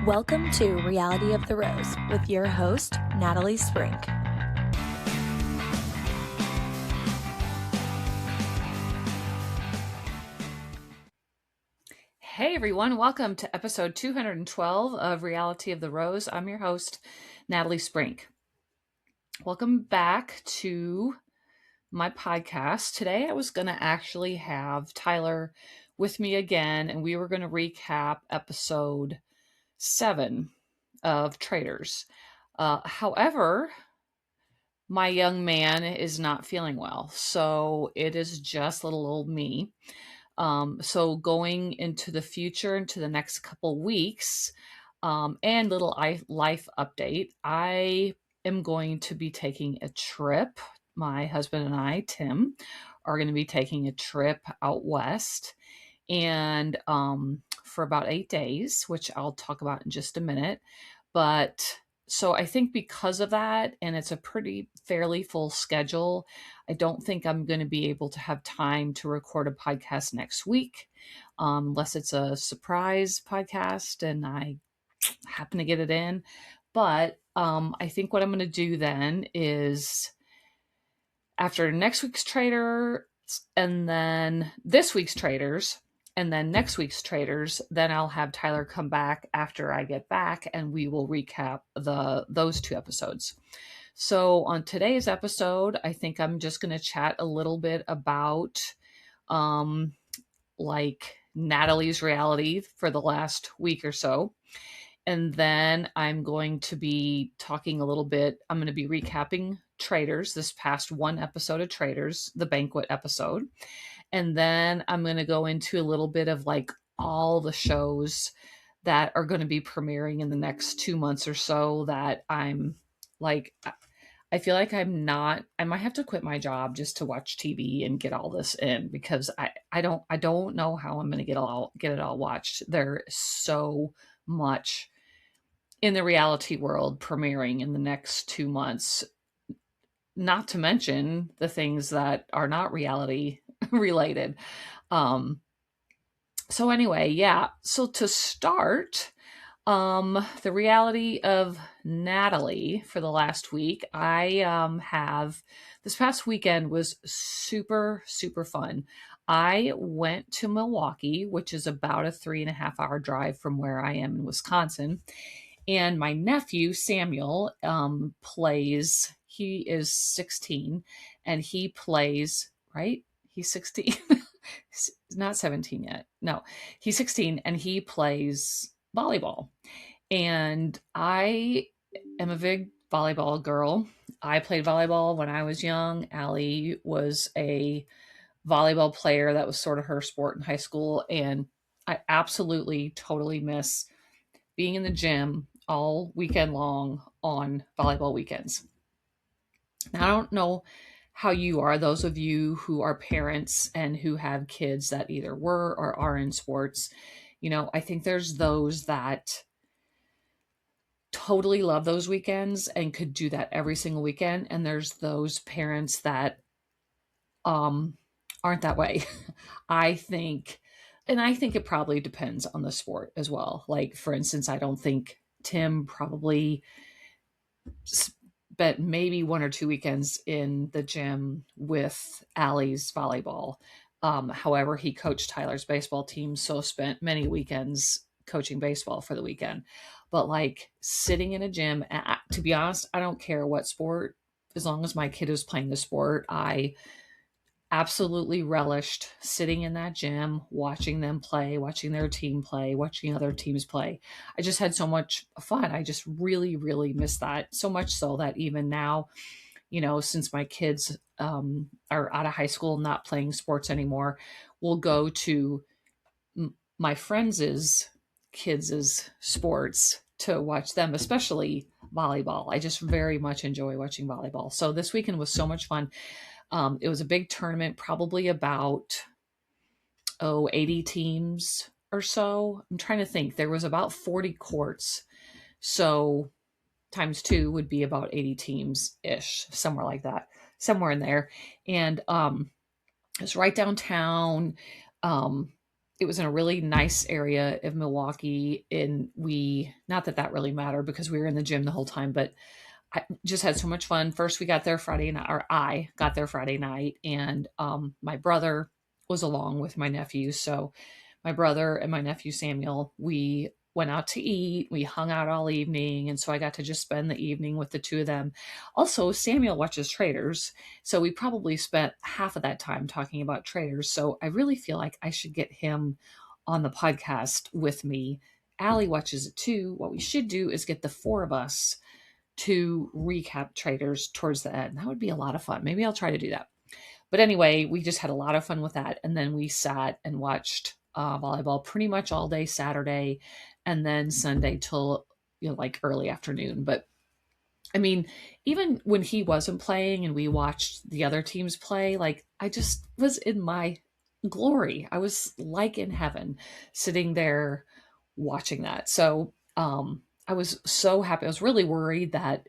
Welcome to Reality of the Rose with your host, Natalie Sprink. Hey everyone, welcome to episode 212 of Reality of the Rose. I'm your host, Natalie Sprink. Welcome back to my podcast. Today I was going to actually have Tyler with me again, and we were going to recap episode 7 of Traitors. However, my young man is not feeling well, so it is just little old me. So going into the future, into the next couple weeks, and little life update, I am going to be taking a trip. My husband and I, Tim, are going to be taking a trip out west, and for about 8 days, which I'll talk about in just a minute. But so I think because of that, and it's a fairly full schedule, I don't think I'm going to be able to have time to record a podcast next week, unless it's a surprise podcast and I happen to get it in. But I think what I'm going to do then is after next week's Traitors and then this week's Traitors and then next week's Traitors, then I'll have Tyler come back after I get back and we will recap those 2 episodes. So on today's episode, I think I'm just going to chat a little bit about like Natalie's reality for the last week or so. And then I'm going to be talking a little bit. I'm going to be recapping Traitors, this past 1 episode of Traitors, the banquet episode. And then I'm going to go into a little bit of like all the shows that are going to be premiering in the next 2 months or so that I'm like, I feel like I might have to quit my job just to watch TV and get all this in, because I don't know how I'm going to get it all watched. There's so much in the reality world premiering in the next 2 months, not to mention the things that are not reality related. So anyway, yeah. So to start, the reality of Natalie for the last week, I have this past weekend was super, super fun. I went to Milwaukee, which is about a 3.5 hour drive from where I am in Wisconsin. And my nephew, Samuel, plays, he is 16 and he plays, right? He's 16. He's not 17 yet. No, he's 16 and he plays volleyball. And I am a big volleyball girl. I played volleyball when I was young. Allie was a volleyball player. That was sort of her sport in high school. And I absolutely, totally miss being in the gym all weekend long on volleyball weekends. Now, I don't know how you are, those of you who are parents and who have kids that either were or are in sports. I think there's those that totally love those weekends and could do that every single weekend. And there's those parents that aren't that way. I think it probably depends on the sport as well. Like, for instance, I don't think Tim probably spent maybe 1 or 2 weekends in the gym with Allie's volleyball. However, he coached Tyler's baseball team, so spent many weekends coaching baseball for the weekend. But like sitting in a gym, to be honest, I don't care what sport, as long as my kid is playing the sport, I absolutely relished sitting in that gym, watching them play, watching their team play, watching other teams play. I just had so much fun. I just really, really miss that. So much so that even now, since my kids are out of high school, not playing sports anymore, we'll go to my friends' kids' sports to watch them, especially volleyball. I just very much enjoy watching volleyball. So this weekend was so much fun. It was a big tournament, probably about 80 teams or so. I'm trying to think. There was about 40 courts. So times 2 would be about 80 teams-ish, somewhere like that, somewhere in there. And it's right downtown. it was in a really nice area of Milwaukee. And not that that really mattered because we were in the gym the whole time, but I just had so much fun. First, we got there Friday night, or I got there Friday night, and my brother was along with my nephew. So my brother and my nephew Samuel, we went out to eat. We hung out all evening, and so I got to just spend the evening with the two of them. Also, Samuel watches Traitors, so we probably spent half of that time talking about Traitors. So I really feel like I should get him on the podcast with me. Allie watches it too. What we should do is get the four of us to recap Traitors towards the end. That would be a lot of fun. Maybe I'll try to do that. But anyway, we just had a lot of fun with that. And then we sat and watched volleyball pretty much all day Saturday and then Sunday till, like early afternoon. But I mean, even when he wasn't playing and we watched the other teams play, like I just was in my glory. I was like in heaven sitting there watching that. So I was so happy. I was really worried that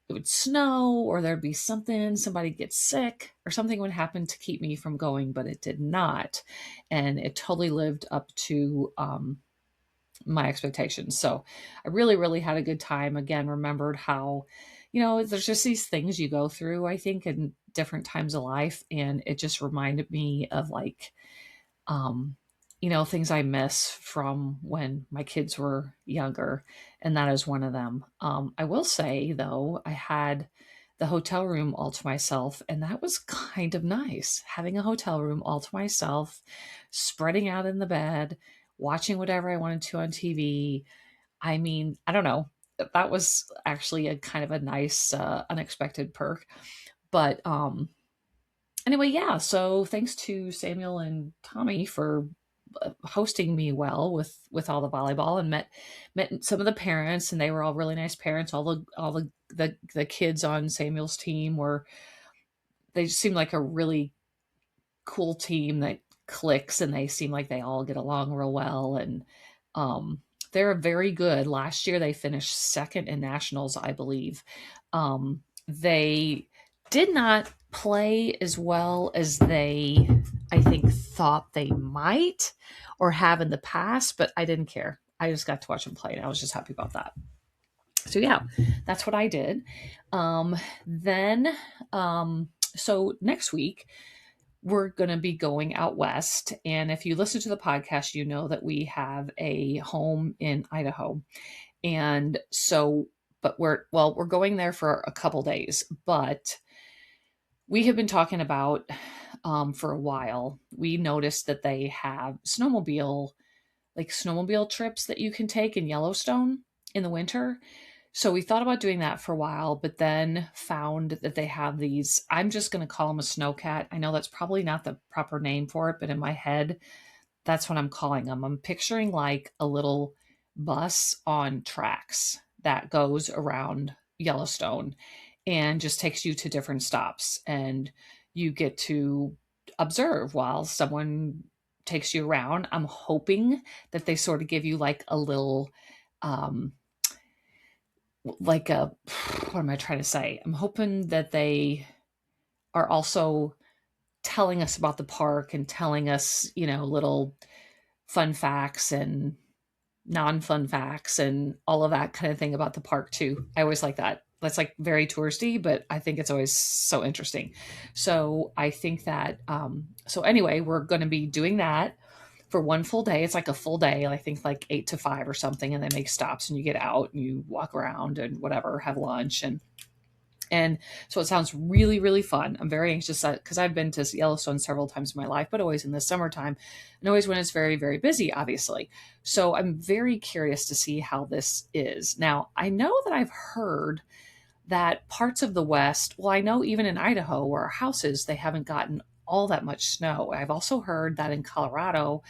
it would snow or there'd be somebody get sick or something would happen to keep me from going, but it did not. And it totally lived up to my expectations. So I really, really had a good time. Again, remembered how, there's just these things you go through, I think, in different times of life. And it just reminded me of like, um, things I miss from when my kids were younger. And that is one of them. I will say though, I had the hotel room all to myself, and that was kind of nice, having a hotel room all to myself, spreading out in the bed, watching whatever I wanted to on TV. I mean, I don't know. That was actually a kind of a nice, unexpected perk. But anyway, yeah. So thanks to Samuel and Tommy for hosting me well with all the volleyball, and met some of the parents, and they were all really nice parents. All the kids on Samuel's team they just seemed like a really cool team that clicks, and they seem like they all get along real well. And um, they're very good. Last year they finished second in nationals, I believe. They did not play as well as they, I think, thought they might or have in the past, but I didn't care. I just got to watch them play, and I was just happy about that. So yeah, that's what I did. Then, so next week we're going to be going out west. And if you listen to the podcast, you know that we have a home in Idaho. And so, but we're going there for a couple days, but we have been talking about, for a while, we noticed that they have snowmobile trips that you can take in Yellowstone in the winter. So we thought about doing that for a while, but then found that they have these, I'm just going to call them a snowcat. I know that's probably not the proper name for it, but in my head, that's what I'm calling them. I'm picturing like a little bus on tracks that goes around Yellowstone and just takes you to different stops. And you get to observe while someone takes you around. I'm hoping that they sort of give you like a little, what am I trying to say? I'm hoping that they are also telling us about the park and telling us, little fun facts and non-fun facts and all of that kind of thing about the park too. I always like that. That's like very touristy, but I think it's always so interesting. So I think that, so anyway, we're going to be doing that for one full day. It's like a full day, I think like 8 to 5 or something. And they make stops and you get out and you walk around and whatever, have lunch. And so it sounds really, really fun. I'm very anxious because I've been to Yellowstone several times in my life, but always in the summertime and always when it's very, very busy, obviously. So I'm very curious to see how this is. Now, I know that I've heard that parts of the West, well, I know even in Idaho where our house is, they haven't gotten all that much snow. I've also heard that in Colorado,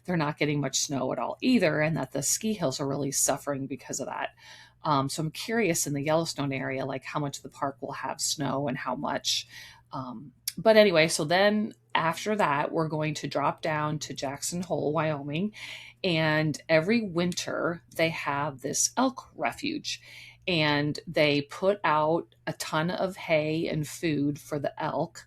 they're not getting much snow at all either, and that the ski hills are really suffering because of that. So I'm curious in the Yellowstone area, like how much the park will have snow and how much. But anyway, so then after that, we're going to drop down to Jackson Hole, Wyoming. And every winter they have this elk refuge, and they put out a ton of hay and food for the elk.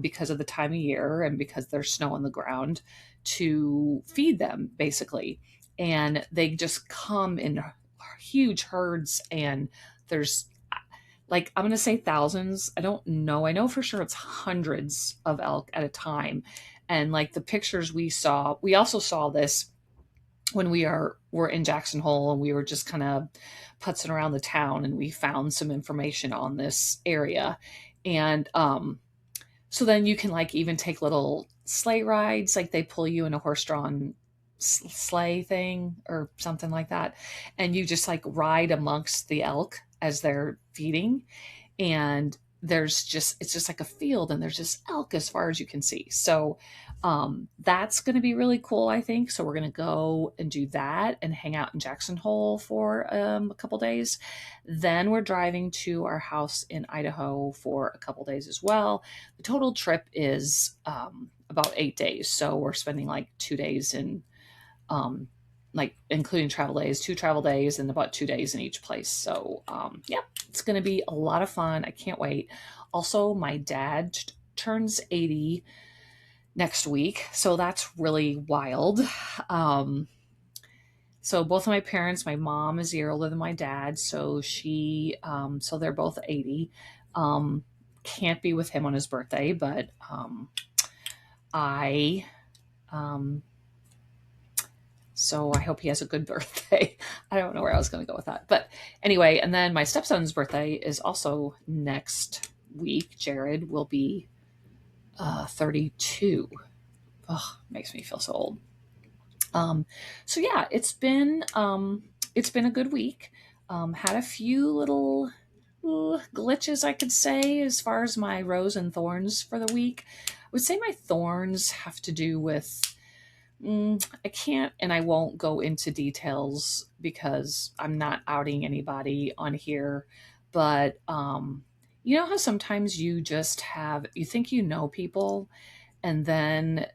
because of the time of year and because there's snow on the ground, to feed them basically. And they just come in huge herds, and there's like, I'm going to say thousands. I don't know. I know for sure it's hundreds of elk at a time. And like the pictures we saw, we also saw this when were in Jackson Hole, and we were just kind of putzing around the town, and we found some information on this area. And so then you can like even take little sleigh rides, like they pull you in a horse-drawn sleigh thing or something like that, and you just like ride amongst the elk as they're feeding. And it's just like a field, and there's just elk as far as you can see. So that's going to be really cool, I think. So we're going to go and do that and hang out in Jackson Hole for a couple days. Then we're driving to our house in Idaho for a couple days as well. The total trip is about 8 days. So we're spending like 2 days in, like including travel days, 2 travel days, and about 2 days in each place. So yeah, it's going to be a lot of fun. I can't wait. Also, my dad turns 80 next week, so that's really wild. So both of my parents, my mom is a year older than my dad, so so they're both 80. Can't be with him on his birthday, but I so I hope he has a good birthday. I don't know where I was going to go with that. But anyway, and then my stepson's birthday is also next week. Jared will be 32. Oh, makes me feel so old. So yeah, it's been a good week. Had a few little glitches, I could say, as far as my rose and thorns for the week. I would say my thorns have to do with I can't, and I won't go into details because I'm not outing anybody on here. But you know how sometimes you think you know people, and then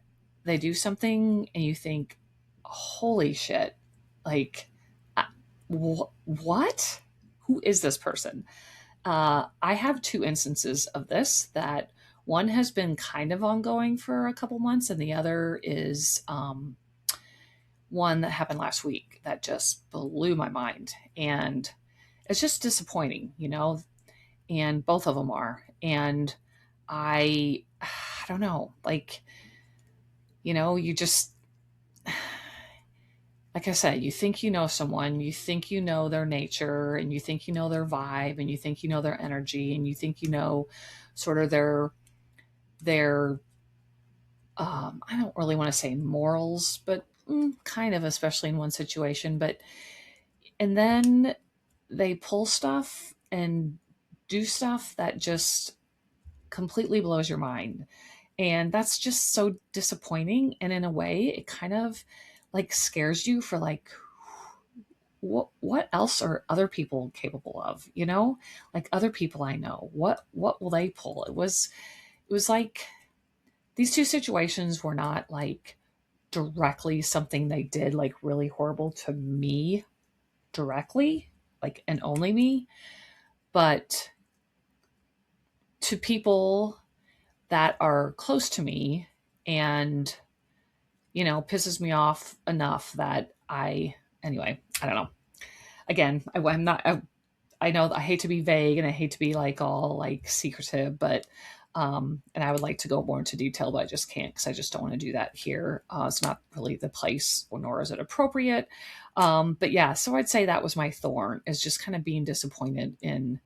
they do something, and you think, "Holy shit! Like, what? Who is this person?" I have 2 instances of this. That one has been kind of ongoing for a couple months, and the other is one that happened last week that just blew my mind. And it's just disappointing, and both of them are. And I don't know, like, you just, like I said, you think you know someone, you think you know their nature, and you think you know their vibe, and you think you know their energy, and you think you know sort of their I don't really want to say morals, but kind of, especially in one situation. And then they pull stuff and do stuff that just completely blows your mind. And that's just so disappointing. And in a way, it kind of like scares you for like, what else are other people capable of? Like other people I know, what will they pull? It was like, these 2 situations were not like directly something they did like really horrible to me directly, like, and only me, but to people that are close to me, and pisses me off enough that anyway, I don't know. Again, I'm not, I know I hate to be vague, and I hate to be like all like secretive, but and I would like to go more into detail, but I just can't, because I just don't want to do that here. It's not really the place, nor is it appropriate. But yeah, so I'd say that was my thorn, is just kind of being disappointed in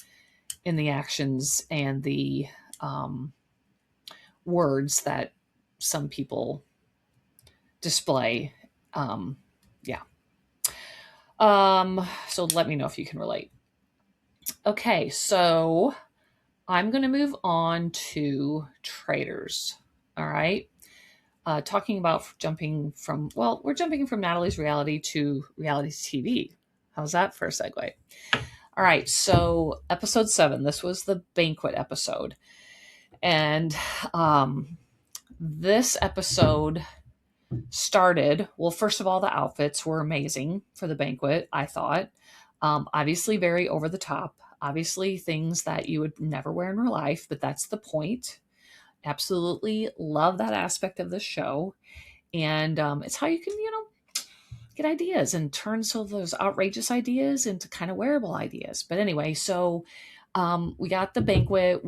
the actions and the words that some people display. Yeah. So let me know if you can relate. Okay, so I'm going to move on to Traitors. All right. Talking about we're jumping from Natalie's reality to reality TV. How's that for a segue? All right. So episode 7, this was the banquet episode. And this episode started, well, first of all, the outfits were amazing for the banquet, I thought. Obviously very over the top. Obviously things that you would never wear in real life, but that's the point. absolutely love that aspect of the show. And it's how you can, get ideas and turn some of those outrageous ideas into kind of wearable ideas. But anyway, so we got the banquet.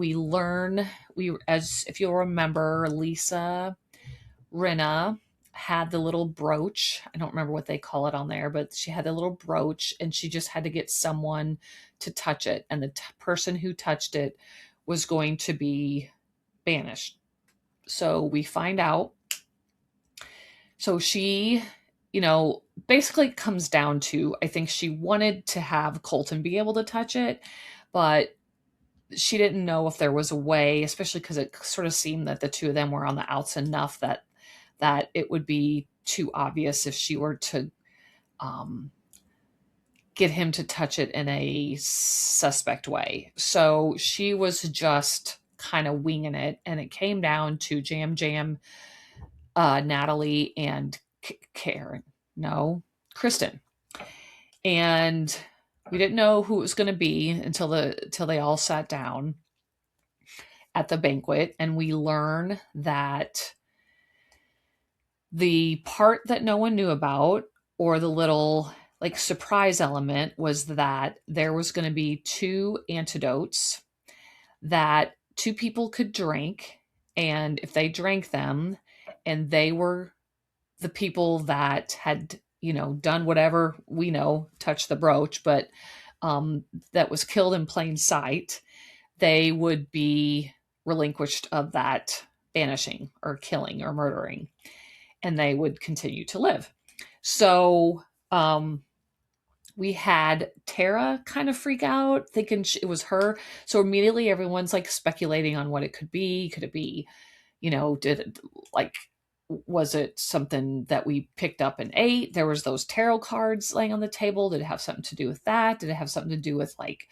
As if you'll remember, Lisa Rinna had the little brooch. I don't remember what they call it on there, but she had a little brooch and she just had to get someone to touch it. And the person who touched it was going to be banished. So we find out. So she, basically comes down to, I think she wanted to have Colton be able to touch it, but she didn't know if there was a way, especially because it sort of seemed that the two of them were on the outs enough that it would be too obvious if she were to get him to touch it in a suspect way. So she was just kind of winging it, and it came down to Jam, Natalie, and Kristen. And we didn't know who it was going to be until they all sat down at the banquet, and we learn that the part that no one knew about, or the little like surprise element, was that there was going to be 2 antidotes that 2 people could drink, and if they drank them and they were the people that had done whatever touched the brooch, but that was killed in plain sight, they would be relinquished of that banishing or killing or murdering, and they would continue to live. So we had Tara kind of freak out, thinking it was her. So immediately everyone's like speculating on what it could be. Could it be, was it something that we picked up and ate? There was those tarot cards laying on the table. Did it have something to do with that? Did it have something to do with like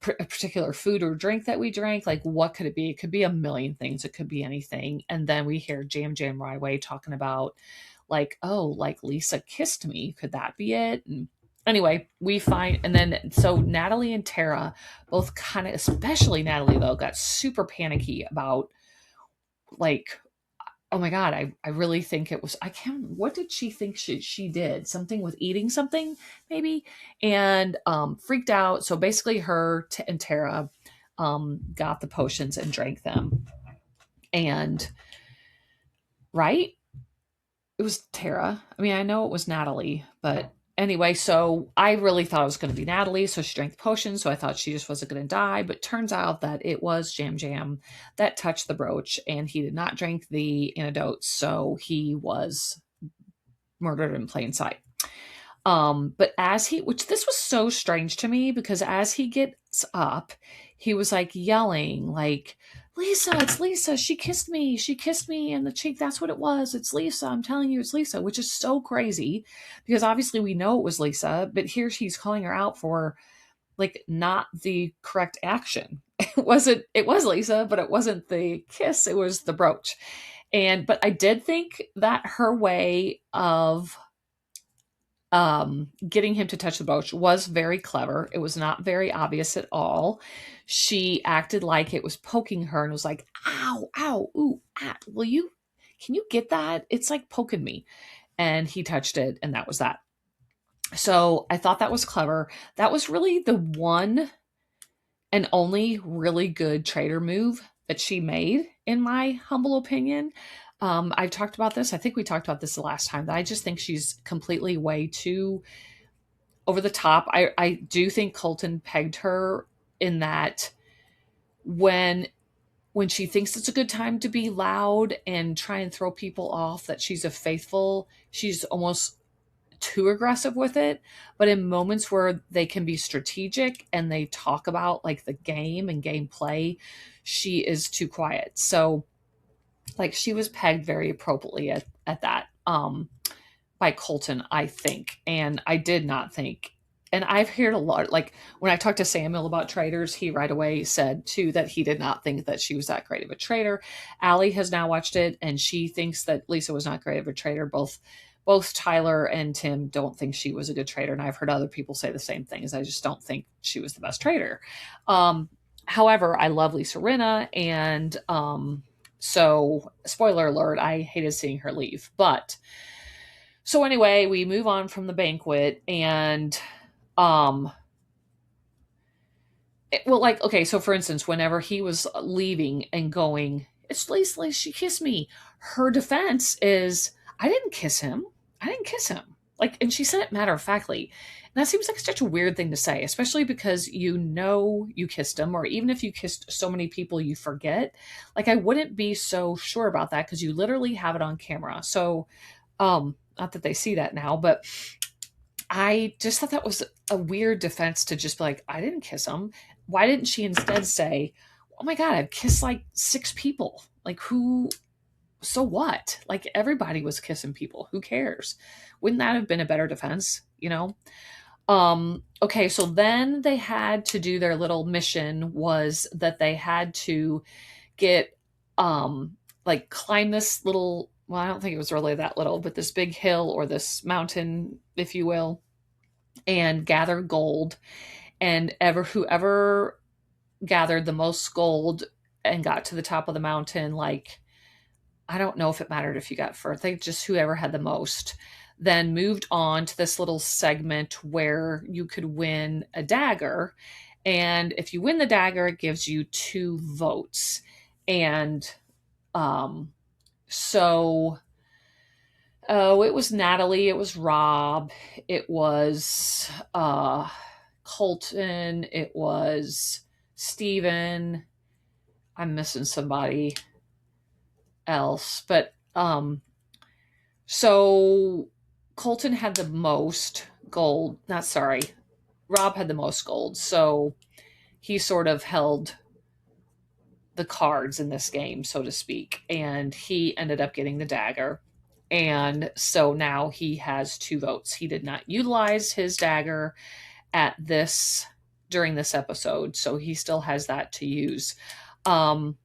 a particular food or drink that we drank? Like, what could it be? It could be a million things. It could be anything. And then we hear Jam right away talking about like, oh, like Lisa kissed me. Could that be it? And anyway, we find, and then so Natalie and Tara both kind of, especially Natalie though, got super panicky about like, oh my God, I really think it was, what did she think she did? Something with eating something, maybe? And freaked out. So basically her and Tara got the potions and drank them. And, right? It was Tara. I mean, I know it was Natalie, but anyway, so I really thought it was going to be Natalie. So she drank the potion. So I thought she just wasn't going to die. But turns out that it was Jam that touched the brooch, and he did not drink the antidote. So he was murdered in plain sight. But which this was so strange to me, because as he gets up, he was like yelling, like, Lisa, it's Lisa. She kissed me. She kissed me in the cheek. That's what it was. It's Lisa. I'm telling you, it's Lisa, which is so crazy because obviously we know it was Lisa, but here she's calling her out for like not the correct action. It was Lisa, but it wasn't the kiss. It was the brooch. But I did think that her way of getting him to touch the brooch was very clever. It was not very obvious at all. She acted like it was poking her and was like, ow, ow, ooh, ah, can you get that? It's like poking me. And he touched it, and that was that. So I thought that was clever. That was really the one and only really good traitor move that she made, in my humble opinion. I've talked about this. I think we talked about this the last time, that I just think she's completely way too over the top. I do think Colton pegged her in that when she thinks it's a good time to be loud and try and throw people off, that she's she's almost too aggressive with it. But in moments where they can be strategic and they talk about like the game and gameplay, she is too quiet. So like she was pegged very appropriately at that by Colton, I think. And I did not think, and I've heard a lot, like when I talked to Samuel about Traitors, he right away said too that he did not think that she was that great of a traitor. Allie has now watched it, and she thinks that Lisa was not great of a traitor. Both Tyler and Tim don't think she was a good traitor, and I've heard other people say the same things. I just don't think she was the best traitor. However, I love Lisa Rinna, and So, spoiler alert, I hated seeing her leave. But so anyway, we move on from the banquet and um well, like, okay, so for instance, whenever he was leaving and going, it's Lisa, she kissed me. Her defense is, I didn't kiss him. I didn't kiss him. Like, and she said it matter of factly. And that seems like such a weird thing to say, especially because you kissed him, or even if you kissed so many people you forget. Like, I wouldn't be so sure about that because you literally have it on camera. So, not that they see that now, but I just thought that was a weird defense to just be like, I didn't kiss him. Why didn't she instead say, oh my God, I've kissed like 6 people? Like, who, so what? Like, everybody was kissing people. Who cares? Wouldn't that have been a better defense, you know? Okay, so then they had to do their little mission was that they had to get, like, climb this little, well, I don't think it was really that little, but this big hill or this mountain, if you will, and gather gold. And whoever gathered the most gold and got to the top of the mountain, like, I don't know if it mattered if you got first. I think just whoever had the most then moved on to this little segment where you could win a dagger. And if you win the dagger, it gives you 2 votes. And so, oh, it was Natalie, it was Rob, it was Colton, it was Steven. I'm missing somebody else, but so Colton had the most gold. Not sorry. Rob had the most gold. So he sort of held the cards in this game, so to speak, and he ended up getting the dagger. And so now he has 2 votes. He did not utilize his dagger at this during this episode, so he still has that to use. Then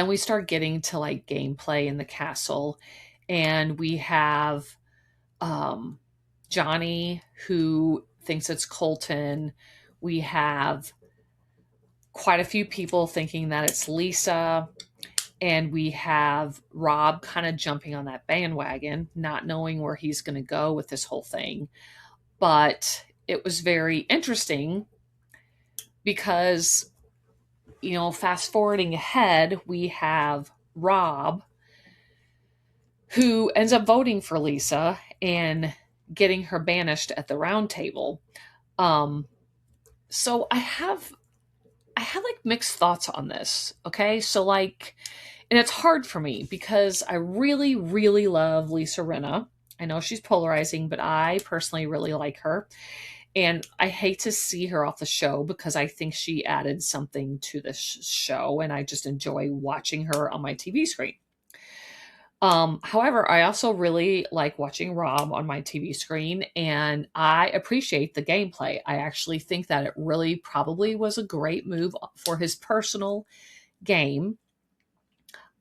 we start getting to like gameplay in the castle, and we have Johnny who thinks it's Colton. We have quite a few people thinking that it's Lisa, and we have Rob kind of jumping on that bandwagon, not knowing where he's going to go with this whole thing. But it was very interesting because, you know, fast forwarding ahead, we have Rob who ends up voting for Lisa and getting her banished at the round table. So I have like mixed thoughts on this. Okay. So like, and it's hard for me because I really, really love Lisa Rinna. I know she's polarizing, but I personally really like her. And I hate to see her off the show because I think she added something to this show, and I just enjoy watching her on my TV screen. However, I also really like watching Rob on my TV screen, and I appreciate the gameplay. I actually think that it really probably was a great move for his personal game.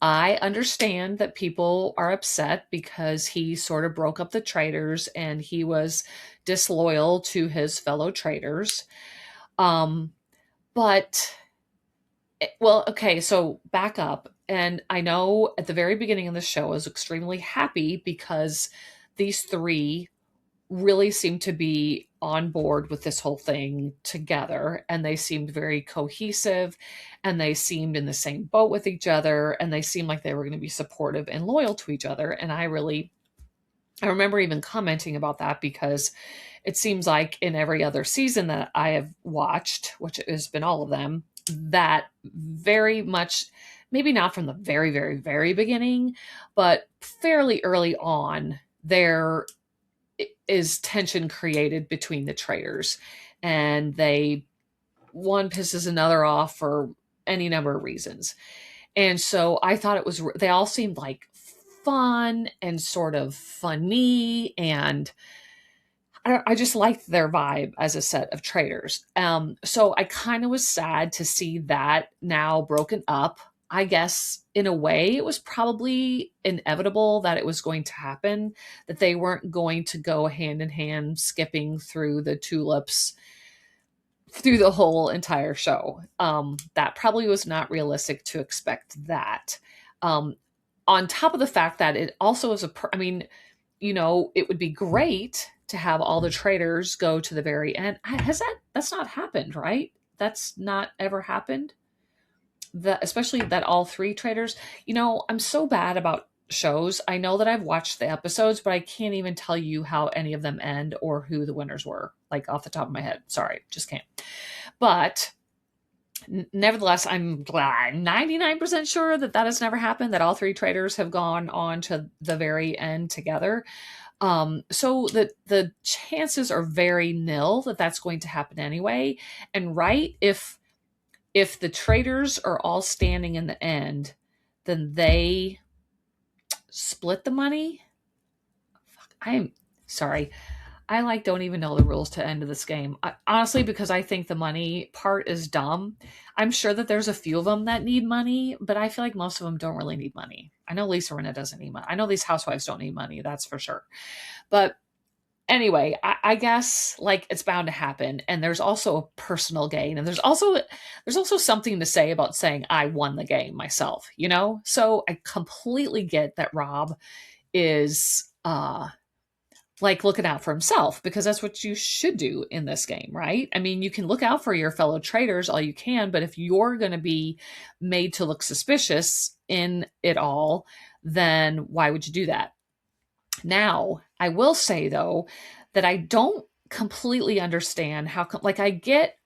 I understand that people are upset because he sort of broke up the Traitors and he was disloyal to his fellow Traitors. But, well, okay, so back up. And I know at the very beginning of the show, I was extremely happy because these 3 really seemed to be on board with this whole thing together, and they seemed very cohesive, and they seemed in the same boat with each other, and they seemed like they were going to be supportive and loyal to each other. And I remember even commenting about that because it seems like in every other season that I have watched, which has been all of them, that very much, maybe not from the very, very, very beginning, but fairly early on, there is tension created between the Traitors, and one pisses another off for any number of reasons. And so I thought they all seemed like fun and sort of funny, and I just liked their vibe as a set of Traitors. So I kind of was sad to see that now broken up. I guess in a way it was probably inevitable that it was going to happen, that they weren't going to go hand in hand skipping through the tulips through the whole entire show. That probably was not realistic to expect that. On top of the fact that it also is I mean, it would be great to have all the traitors go to the very end. That's not happened, right? That's not ever happened. Especially that all three traitors, I'm so bad about shows. I know that I've watched the episodes, but I can't even tell you how any of them end or who the winners were, like off the top of my head. Sorry, just can't. But nevertheless, I'm 99% sure that has never happened, that all three traitors have gone on to the very end together. So the chances are very nil that that's going to happen anyway. And right, if the traitors are all standing in the end, then they split the money. I am sorry. I don't even know the rules to end of this game. Honestly, because I think the money part is dumb. I'm sure that there's a few of them that need money, but I feel like most of them don't really need money. I know Lisa Rinna doesn't need money. I know these housewives don't need money, that's for sure. But anyway, I guess like it's bound to happen. And there's also a personal gain. And there's also something to say about saying I won the game myself, So I completely get that Rob is like looking out for himself, because that's what you should do in this game, right? I mean, you can look out for your fellow traitors all you can, but if you're going to be made to look suspicious in it all, then why would you do that? Now, I will say though that I don't completely understand how like I get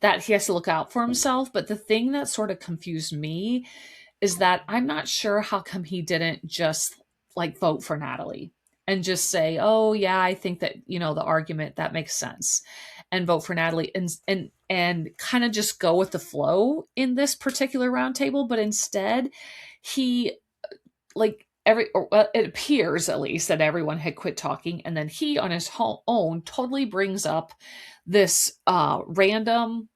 that he has to look out for himself, but the thing that sort of confused me is that I'm not sure how come he didn't just like vote for Natalie and just say, "Oh yeah, I think that, the argument that makes sense," and vote for Natalie and kind of just go with the flow in this particular roundtable, but instead he like it appears at least that everyone had quit talking, and then he on his own totally brings up this random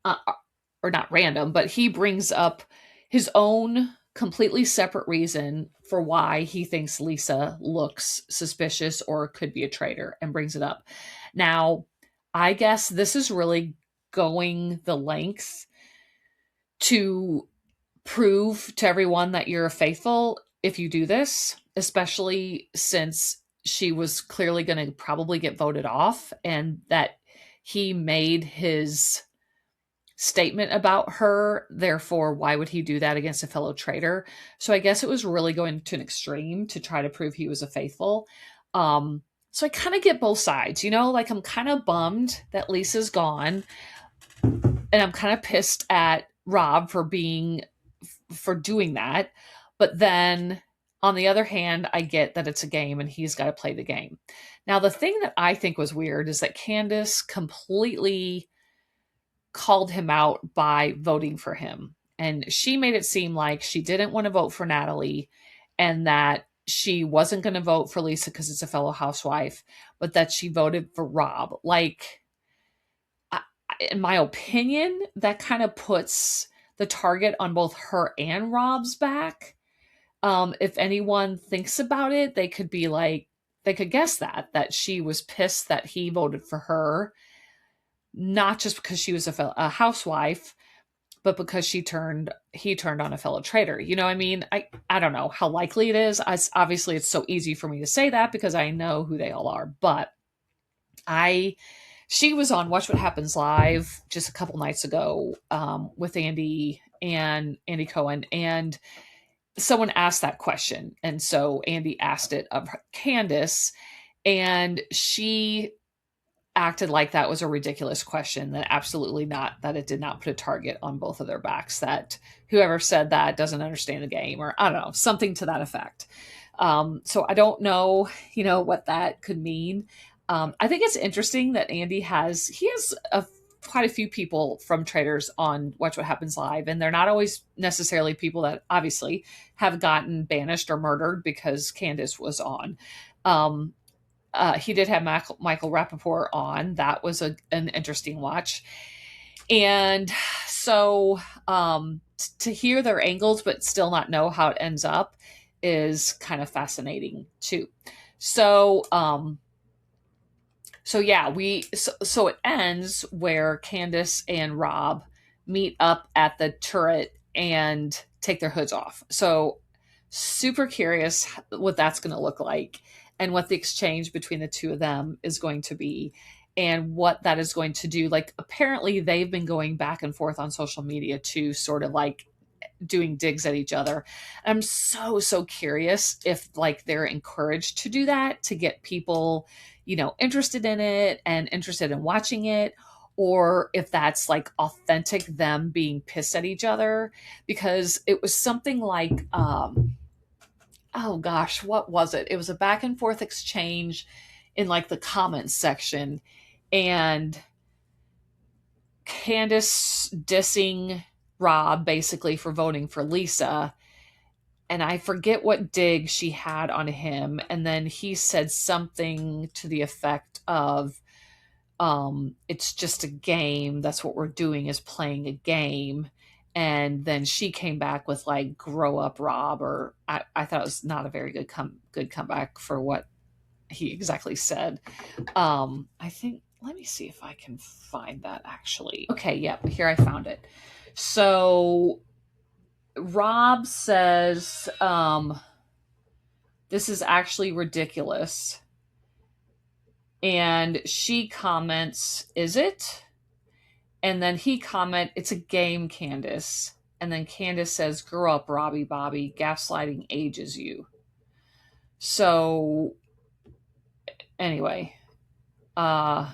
or not random, but he brings up his own completely separate reason for why he thinks Lisa looks suspicious or could be a traitor, and brings it up. Now, I guess this is really going the length to prove to everyone that you're faithful if you do this, especially since she was clearly going to probably get voted off, and that he made his statement about her. Therefore, why would he do that against a fellow traitor? So I guess it was really going to an extreme to try to prove he was a faithful. So I kind of get both sides, like I'm kind of bummed that Lisa's gone, and I'm kind of pissed at Rob for doing that. But then on the other hand, I get that it's a game and he's got to play the game. Now, the thing that I think was weird is that Candace completely called him out by voting for him. And she made it seem like she didn't want to vote for Natalie, and that she wasn't going to vote for Lisa because it's a fellow housewife, but that she voted for Rob. Like, in my opinion, that kind of puts the target on both her and Rob's back. If anyone thinks about it, they could be like, they could guess that she was pissed that he voted for her, not just because she was a housewife, but because he turned on a fellow traitor. You know what I mean? I don't know how likely it is. Obviously, it's so easy for me to say that because I know who they all are. But she was on Watch What Happens Live just a couple nights ago with Andy Cohen, and someone asked that question. And so Andy asked it of Candace, and she acted like that was a ridiculous question, that absolutely not, that it did not put a target on both of their backs, that whoever said that doesn't understand the game, or I don't know, something to that effect. So I don't know, what that could mean. I think it's interesting that Andy has quite a few people from Traitors on Watch What Happens Live, and they're not always necessarily people that obviously have gotten banished or murdered because Candace was on. He did have Michael Rappaport on. That was an interesting watch. And so to hear their angles but still not know how it ends up is kind of fascinating too. So yeah, so it ends where Candace and Rob meet up at the turret and take their hoods off. So super curious what that's going to look like and what the exchange between the two of them is going to be and what that is going to do. Like apparently they've been going back and forth on social media to sort of like doing digs at each other. I'm so curious if like they're encouraged to do that to get people, interested in it and interested in watching it, or if that's like authentic them being pissed at each other, because it was something like oh gosh, what was it? It was a back and forth exchange in like the comments section, and Candace dissing Rob basically for voting for Lisa. And I forget what dig she had on him. And then he said something to the effect of, it's just a game. That's what we're doing, is playing a game. And then she came back with like, grow up, Rob, or I thought it was not a very good comeback for what he exactly said. I think, let me see if I can find that actually. Okay, yep, here I found it. So Rob says, this is actually ridiculous. And she comments, is it? And then he comment, it's a game, Candace. And then Candace says, grow up, Robbie Bobby, gaslighting ages you. So anyway, yeah.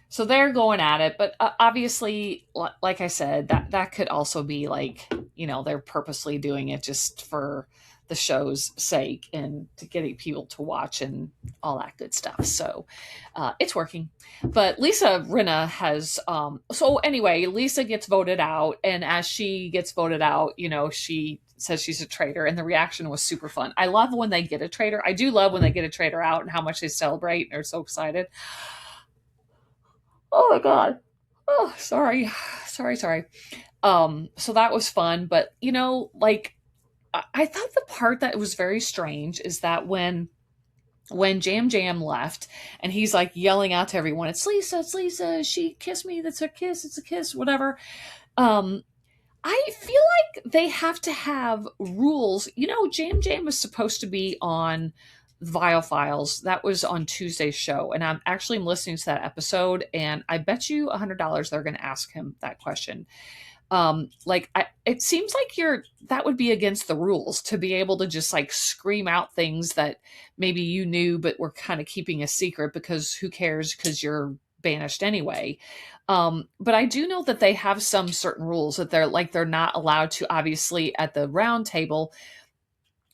So they're going at it, but obviously, like I said, that could also be like, they're purposely doing it just for the show's sake and to getting people to watch and all that good stuff. So it's working. But Lisa Rinna has, so anyway, Lisa gets voted out. And as she gets voted out, she says she's a traitor, and the reaction was super fun. I love when they get a traitor. I do love when they get a traitor out and how much they celebrate and are so excited. Oh my God. Oh, sorry. So that was fun. But, like, I thought the part that was very strange is that when Jam Jam left and he's like yelling out to everyone, it's Lisa, she kissed me, that's a kiss, it's a kiss, whatever. I feel like they have to have rules. Jam Jam was supposed to be on Vile Files. That was on Tuesday's show. And I'm actually listening to that episode, and I bet you $100 they're going to ask him that question. It seems like that would be against the rules to be able to just like scream out things that maybe you knew, but were kind of keeping a secret because who cares, because you're banished anyway. But I do know that they have some certain rules that they're not allowed to, obviously at the round table,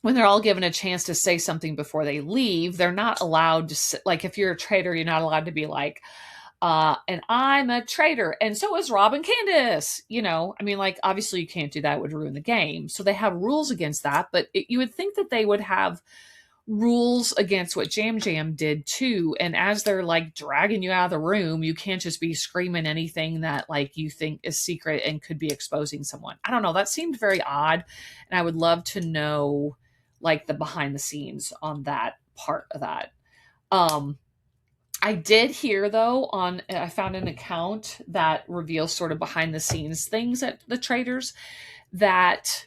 when they're all given a chance to say something before they leave, they're not allowed to, like, if you're a traitor, you're not allowed to be like, and I'm a traitor, and so is Rob and Candace. Like, obviously you can't do that. It would ruin the game. So they have rules against that, but you would think that they would have rules against what Jam Jam did too. And as they're like dragging you out of the room, you can't just be screaming anything that like you think is secret and could be exposing someone. I don't know. That seemed very odd. And I would love to know like the behind the scenes on that part of that. I did hear though I found an account that reveals sort of behind the scenes things at the Traitors, that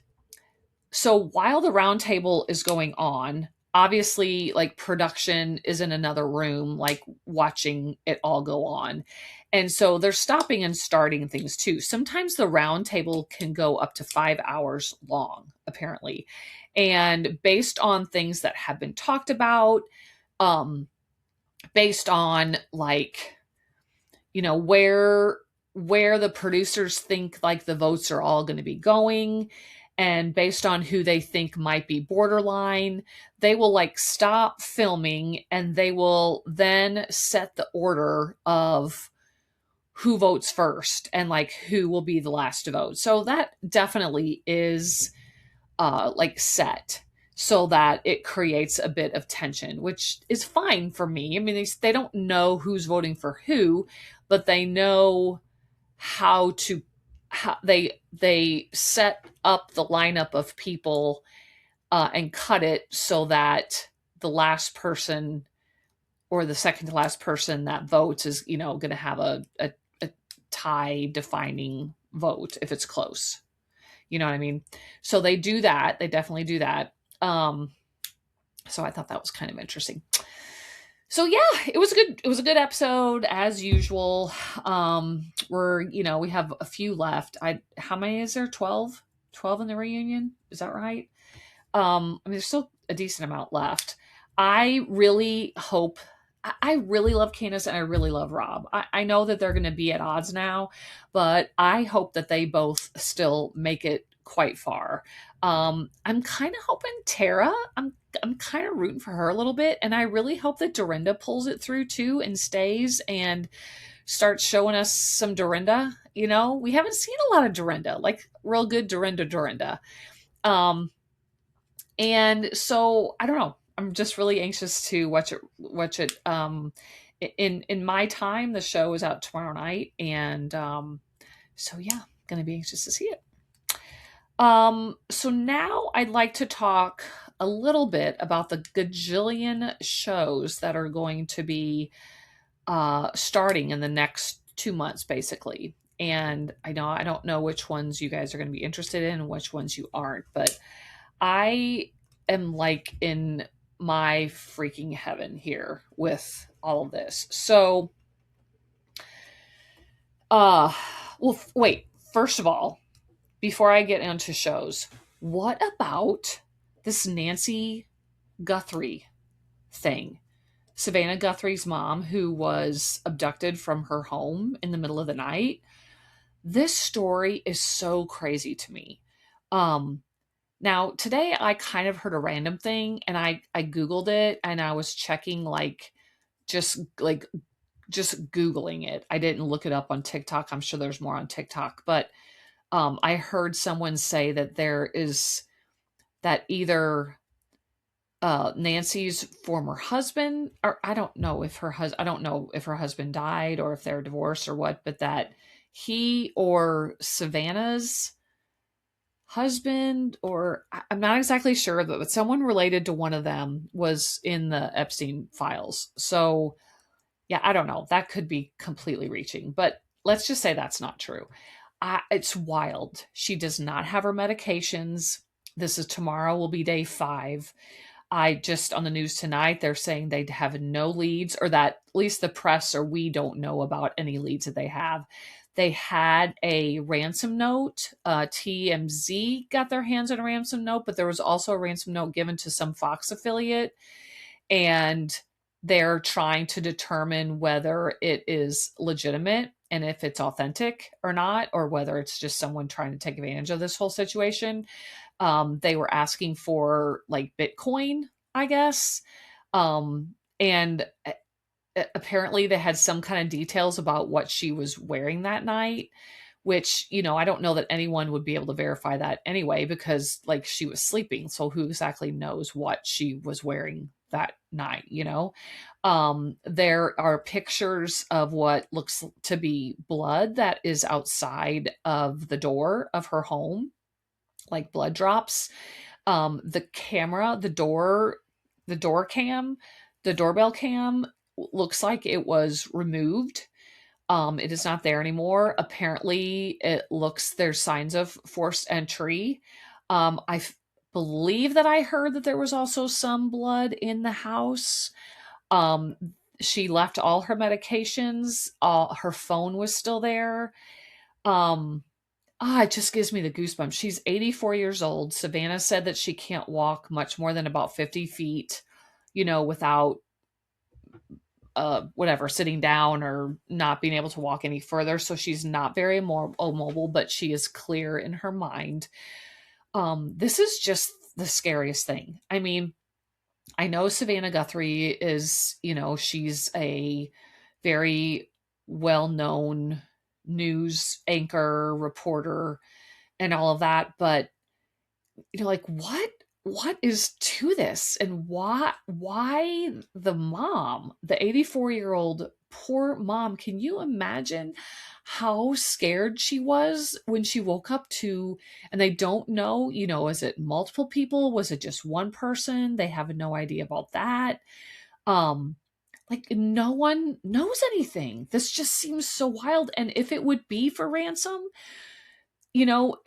so while the roundtable is going on, obviously like production is in another room, like watching it all go on. And so they're stopping and starting things too. Sometimes the roundtable can go up to 5 hours long, apparently. And based on things that have been talked about, based on like, where the producers think like the votes are all going to be going, and based on who they think might be borderline, they will like stop filming and they will then set the order of who votes first and like who will be the last to vote. So that definitely is like set so that it creates a bit of tension, which is fine for me. I mean, they don't know who's voting for who, but they know how they set up the lineup of people and cut it so that the last person or the second to last person that votes is, going to have a tie defining vote if it's close. You know what I mean? So they do that. They definitely do that. So I thought that was kind of interesting. So yeah, it was a good episode as usual. We have a few left. How many is there? 12? 12 in the reunion? Is that right? There's still a decent amount left. I really hope, I really love Candace and I really love Rob. I know that they're going to be at odds now, but I hope that they both still make it quite far. I'm kind of hoping Tara, I'm kind of rooting for her a little bit. And I really hope that Dorinda pulls it through too and stays and starts showing us some Dorinda. We haven't seen a lot of Dorinda, like real good Dorinda. And so I don't know. I'm just really anxious to watch it. In my time, the show is out tomorrow night, and so yeah, gonna be anxious to see it. So now I'd like to talk a little bit about the gajillion shows that are going to be starting in the next 2 months, basically. And I don't know which ones you guys are going to be interested in and which ones you aren't, but I am like in my freaking heaven here with all of this. So, wait, first of all, before I get into shows, what about this Nancy Guthrie thing? Savannah Guthrie's mom, who was abducted from her home in the middle of the night. This story is so crazy to me. Now, today I kind of heard a random thing and I Googled it and I was checking just Googling it. I didn't look it up on TikTok. I'm sure there's more on TikTok, but I heard someone say that there is that either Nancy's former husband, or I don't know if her husband died or if they're divorced or what, but that he or Savannah's husband, or I'm not exactly sure, but someone related to one of them was in the Epstein files. So yeah, I don't know. That could be completely reaching, but let's just say that's not true. It's wild. She does not have her medications. Tomorrow will be day 5. I just on the news tonight, they're saying they have no leads, or that at least the press or we don't know about any leads that they have. They had a ransom note. TMZ got their hands on a ransom note, but there was also a ransom note given to some Fox affiliate. And they're trying to determine whether it is legitimate and if it's authentic or not, or whether it's just someone trying to take advantage of this whole situation. They were asking for like Bitcoin, I guess. And apparently they had some kind of details about what she was wearing that night, which, I don't know that anyone would be able to verify that anyway, because like she was sleeping. So who exactly knows what she was wearing that night, There are pictures of what looks to be blood that is outside of the door of her home, like blood drops. The camera, the doorbell cam looks like it was removed. It is not there anymore. Apparently, there's signs of forced entry. Believe that I heard that there was also some blood in the house. She left all her medications. Her phone was still there. It just gives me the goosebumps. She's 84 years old. Savannah said that she can't walk much more than about 50 feet, without sitting down or not being able to walk any further. So she's not very mobile, but she is clear in her mind. This is just the scariest thing. I mean, I know Savannah Guthrie is, she's a very well-known news anchor, reporter, and all of that, but like what is to this, and why the mom, the 84-year-old poor mom, can you imagine how scared she was when she woke up and they don't know, is it multiple people, was it just one person, they have no idea about that. like no one knows anything. This just seems so wild. And if it would be for ransom, you know,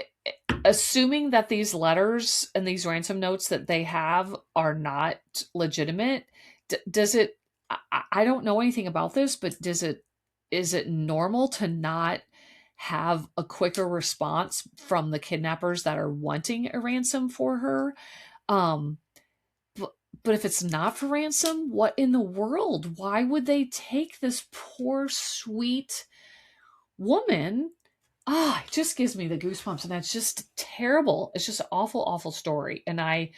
assuming that these letters and these ransom notes that they have are not legitimate, does it, I don't know anything about this, but is it normal to not have a quicker response from the kidnappers that are wanting a ransom for her? Um, but, but if it's not for ransom, what in the world? Why would they take this poor, sweet woman? It just gives me the goosebumps, and that's just terrible. It's just an awful, awful story. And I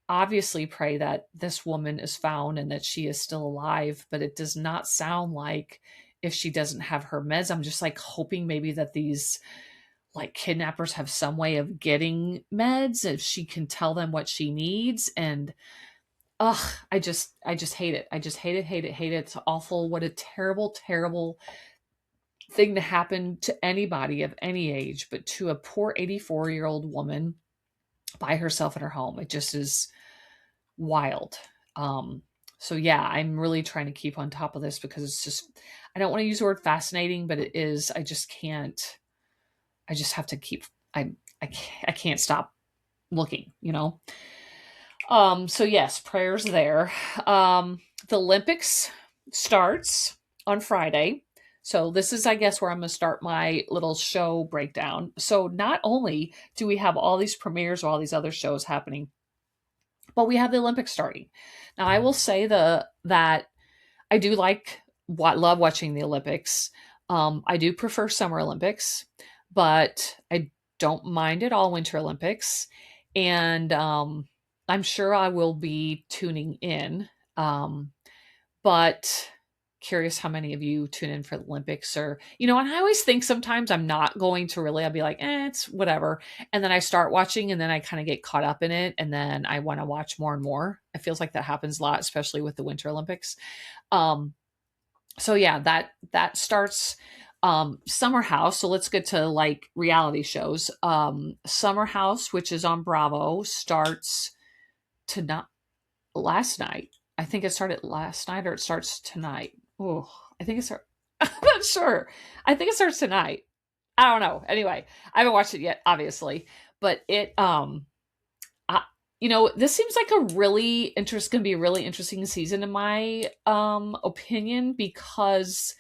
obviously pray that this woman is found and that she is still alive, but it does not sound like if she doesn't have her meds. I'm just like hoping maybe that these like kidnappers have some way of getting meds if she can tell them what she needs. And I just hate it. I just hate it, hate it, hate it. It's awful. What a terrible, terrible thing to happen to anybody of any age, but to a poor 84-year-old woman by herself in her home. It just is wild. So yeah, I'm really trying to keep on top of this because it's just, I don't want to use the word fascinating, but it is, I just can't, I just have to keep, I can't stop looking, you know? So yes, prayers there. The Olympics starts on Friday. So this is, I guess, where I'm going to start my little show breakdown. So not only do we have all these premieres or all these other shows happening, but we have the Olympics starting. Now, I will say that I do love watching the Olympics. I do prefer Summer Olympics, but I don't mind at all Winter Olympics. And I'm sure I will be tuning in. But curious how many of you tune in for the Olympics, or, and I always think sometimes I'm not going to really, I'll be like, it's whatever. And then I start watching and then I kind of get caught up in it. And then I want to watch more and more. It feels like that happens a lot, especially with the Winter Olympics. So yeah, that starts Summer House. So let's get to like reality shows. Summer House, which is on Bravo, starts last night. I think it started last night or it starts tonight. Oh, I think it starts. I'm not sure. I think it starts tonight. I don't know. Anyway, I haven't watched it yet, obviously, but this seems like going to be a really interesting season in my opinion, because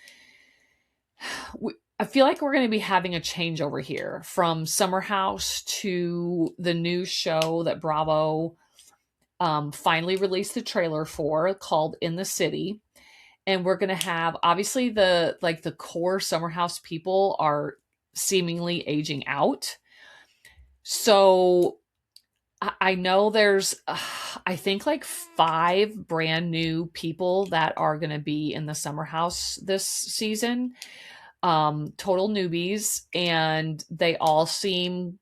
I feel like we're going to be having a changeover here from Summer House to the new show that Bravo finally released the trailer for, called In the City. And we're going to have, obviously, the core Summer House people are seemingly aging out. So I know there's, I think like 5 brand new people that are going to be in the Summer House this season. Total newbies, and they all seem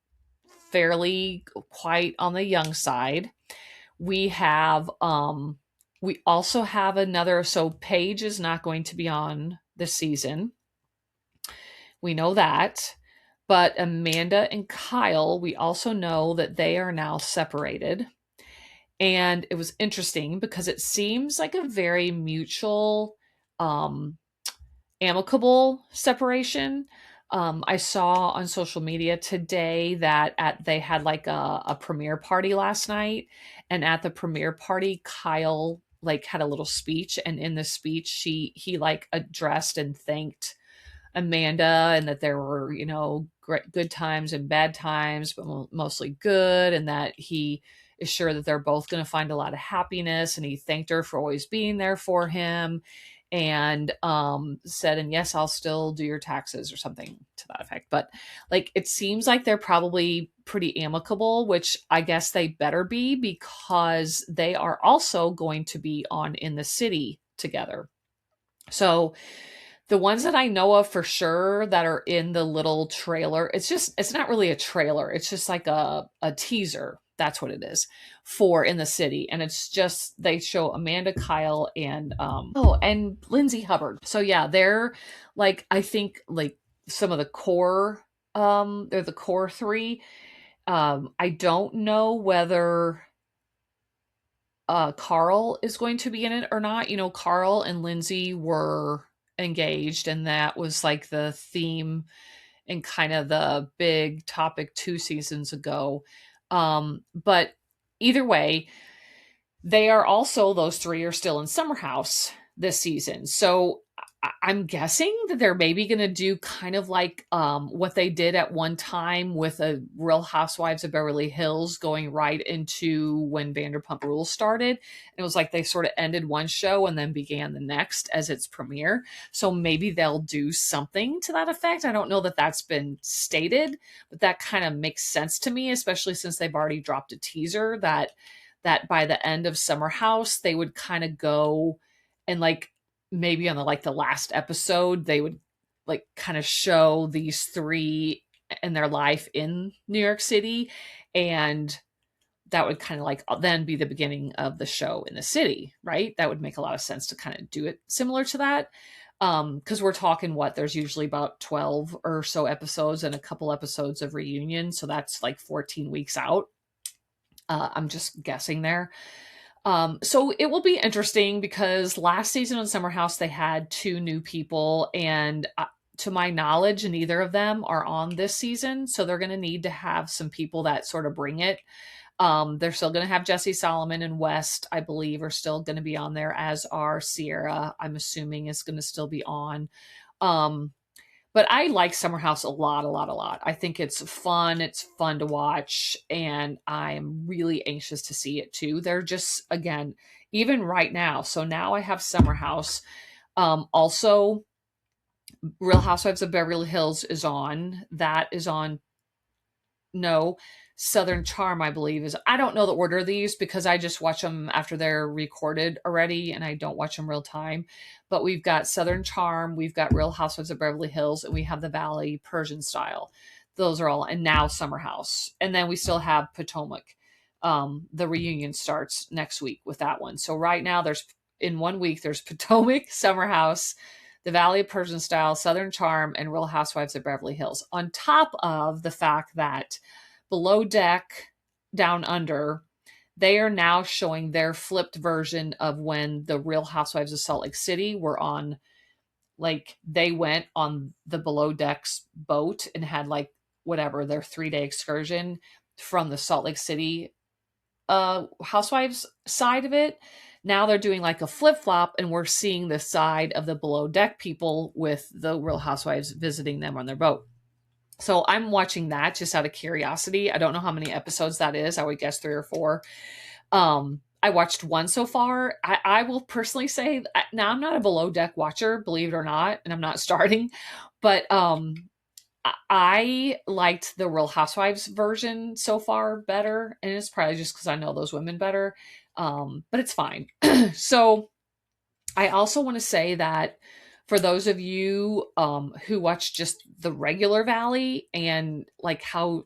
fairly quite on the young side. We also have another, so Paige is not going to be on this season. We know that. But Amanda and Kyle, we also know that they are now separated. And it was interesting because it seems like a very mutual, amicable separation. I saw on social media today that they had like a premiere party last night, and at the premiere party, Kyle like had a little speech, and in the speech, he like addressed and thanked Amanda, and that there were great good times and bad times, but mostly good, and that he is sure that they're both going to find a lot of happiness, and he thanked her for always being there for him, and said, and yes, I'll still do your taxes, or something to that effect. But like, it seems like they're probably pretty amicable, which I guess they better be, because they are also going to be on In the City together. So the ones that I know of for sure that are in the little trailer, it's not really a trailer, it's just like a teaser. That's what it is, for In the City. And it's just, they show Amanda, Kyle, and and Lindsay Hubbard. So yeah, they're like, I think like some of the core, they're the core 3. I don't know whether Carl is going to be in it or not. You know, Carl and Lindsay were engaged, and that was like the theme and kind of the big topic 2 seasons ago. But either way, they are also, those three are still in Summer House this season. So I'm guessing that they're maybe going to do kind of like what they did at one time with a Real Housewives of Beverly Hills, going right into when Vanderpump Rules started. And it was like they sort of ended one show and then began the next as its premiere. So maybe they'll do something to that effect. I don't know that that's been stated, but that kind of makes sense to me, especially since they've already dropped a teaser that by the end of Summer House, they would kind of go and like maybe on the last episode, they would like kind of show these three and their life in New York City. And that would kind of like then be the beginning of the show in the city, right? That would make a lot of sense to kind of do it similar to that. Because we're talking there's usually about 12 or so episodes and a couple episodes of reunion. So that's like 14 weeks out. I'm just guessing there. So it will be interesting because last season on Summer House, they had 2 new people, and to my knowledge, neither of them are on this season. So they're going to need to have some people that sort of bring it. They're still going to have Jesse Solomon and West, I believe, are still going to be on there, as are Sierra, I'm assuming, is going to still be on. But I like Summer House a lot, a lot, a lot. I think it's fun. It's fun to watch. And I'm really anxious to see it too. They're just, again, even right now. So now I have Summer House. Also, Real Housewives of Beverly Hills is on. That is on. No, Southern Charm, I believe, is. I don't know the order of these because I just watch them after they're recorded already and I don't watch them real time. But we've got Southern Charm, we've got Real Housewives of Beverly Hills, and we have the Valley Persian Style. Those are all, and now Summer House. And then we still have Potomac. The reunion starts next week with that one. So right now in 1 week, there's Potomac, Summer House, the Valley of Persian Style, Southern Charm, and Real Housewives of Beverly Hills. On top of the fact that Below Deck, Down Under, they are now showing their flipped version of when the Real Housewives of Salt Lake City were on, like they went on the Below Deck's boat and had like whatever, their 3-day excursion from the Salt Lake City Housewives side of it. Now they're doing like a flip-flop and we're seeing the side of the Below Deck people with the Real Housewives visiting them on their boat. So I'm watching that just out of curiosity. I don't know how many episodes that is. I would guess 3 or 4. I watched 1 so far. I will personally say, now I'm not a Below Deck watcher, believe it or not, and I'm not starting, but I liked the Real Housewives version so far better, and it's probably just because I know those women better, but it's fine. So I also want to say that for those of you who watch just the regular Valley and like how